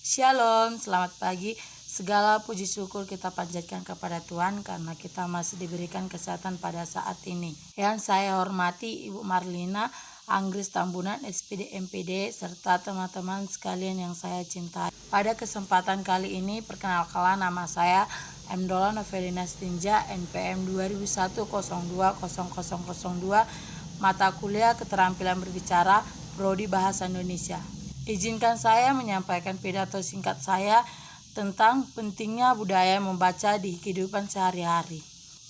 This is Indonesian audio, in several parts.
Shalom, selamat pagi. Segala puji syukur kita panjatkan kepada Tuhan karena kita masih diberikan kesehatan pada saat ini. Yang saya hormati Ibu Marlina, Anggris Tambunan, SPD MPD, serta teman-teman sekalian yang saya cintai. Pada kesempatan kali ini, perkenalkan nama saya M. Dola Novelina Stinja, NPM 2001-02-0002, mata kuliah Keterampilan Berbicara, Prodi Bahasa Indonesia. Izinkan saya menyampaikan pidato singkat saya tentang pentingnya budaya membaca di kehidupan sehari-hari.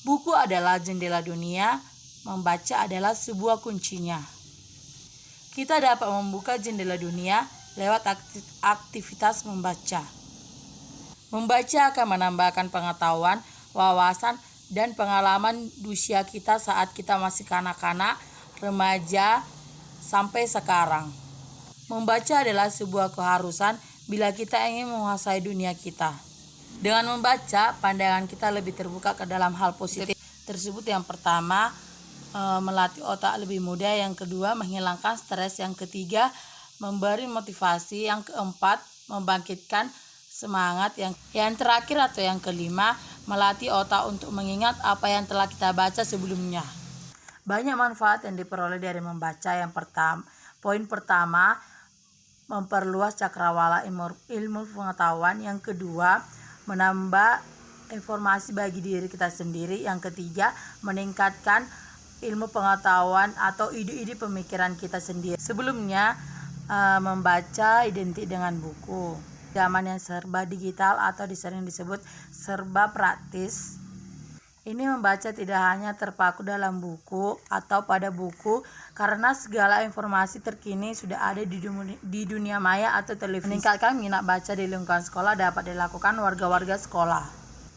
Buku adalah jendela dunia, membaca adalah sebuah kuncinya. Kita dapat membuka jendela dunia lewat aktivitas membaca. Membaca akan menambahkan pengetahuan, wawasan, dan pengalaman di usia kita saat kita masih kanak-kanak, remaja, sampai sekarang. Membaca adalah sebuah keharusan bila kita ingin menguasai dunia kita. Dengan membaca, pandangan kita lebih terbuka ke dalam hal positif tersebut. Yang pertama, melatih otak lebih mudah. Yang kedua, menghilangkan stres. Yang ketiga, memberi motivasi. Yang keempat, membangkitkan semangat. Yang terakhir atau yang kelima, melatih otak untuk mengingat apa yang telah kita baca sebelumnya. Banyak manfaat yang diperoleh dari membaca. Poin pertama, memperluas cakrawala ilmu pengetahuan. Yang kedua, menambah informasi bagi diri kita sendiri. Yang ketiga, meningkatkan ilmu pengetahuan atau ide-ide pemikiran kita sendiri. Sebelumnya, membaca identik dengan buku. Zaman yang serba digital atau sering disebut serba praktis, ini membaca tidak hanya terpaku dalam buku atau pada buku, karena segala informasi terkini sudah ada di dunia maya atau televisi. Meningkatkan minat baca di lingkungan sekolah dapat dilakukan warga-warga sekolah.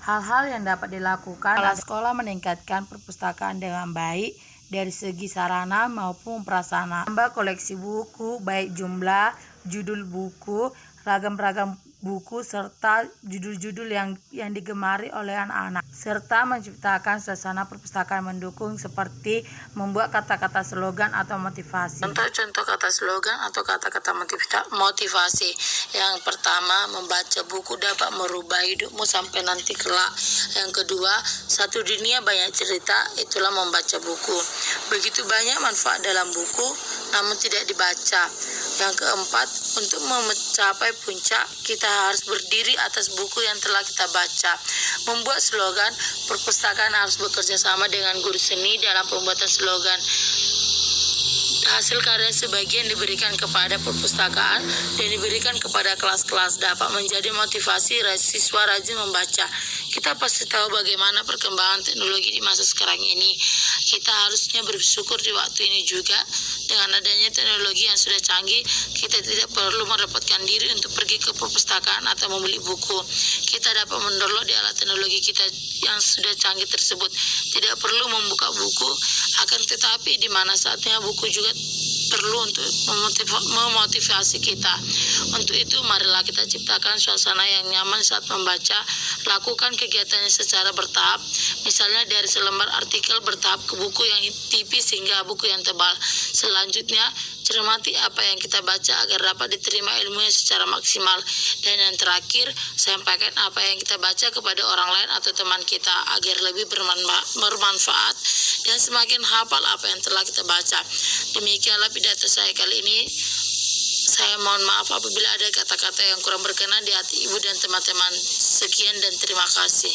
Hal-hal yang dapat dilakukan adalah sekolah meningkatkan perpustakaan dengan baik dari segi sarana maupun prasarana. Tambah koleksi buku, baik jumlah, judul buku, ragam-ragam buku, serta judul-judul yang digemari oleh anak-anak, serta menciptakan suasana perpustakaan mendukung seperti membuat kata-kata slogan atau motivasi. Contoh-contoh kata slogan atau kata-kata motivasi. Yang pertama, membaca buku dapat merubah hidupmu sampai nanti kelak. Yang kedua, satu dunia banyak cerita, itulah membaca buku. Begitu banyak manfaat dalam buku, namun tidak dibaca. Yang keempat, untuk mencapai puncak, kita harus berdiri atas buku yang telah kita baca. Membuat slogan, perpustakaan harus bekerja sama dengan guru seni dalam pembuatan slogan. Hasil karya sebagian diberikan kepada perpustakaan dan diberikan kepada kelas-kelas, dapat menjadi motivasi siswa rajin membaca. Kita pasti tahu bagaimana perkembangan teknologi di masa sekarang ini. Kita harusnya bersyukur di waktu ini juga. Dengan adanya teknologi yang sudah canggih, kita tidak perlu merepotkan diri untuk pergi ke perpustakaan atau membeli buku. Kita dapat mendownload di alat teknologi kita yang sudah canggih tersebut. Tidak perlu membuka buku, akan tetapi di mana saatnya buku juga perlu untuk memotivasi kita. Untuk itu, marilah kita ciptakan suasana yang nyaman saat membaca. Lakukan kegiatannya secara bertahap, misalnya dari selembar artikel bertahap ke buku yang tipis hingga buku yang tebal. Selanjutnya, cermati apa yang kita baca agar dapat diterima ilmunya secara maksimal. Dan yang terakhir, sampaikan apa yang kita baca kepada orang lain atau teman kita agar lebih bermanfaat dan semakin hafal apa yang telah kita baca. Demikianlah pidato saya kali ini. Saya mohon maaf apabila ada kata-kata yang kurang berkenan di hati ibu dan teman-teman. Sekian dan terima kasih.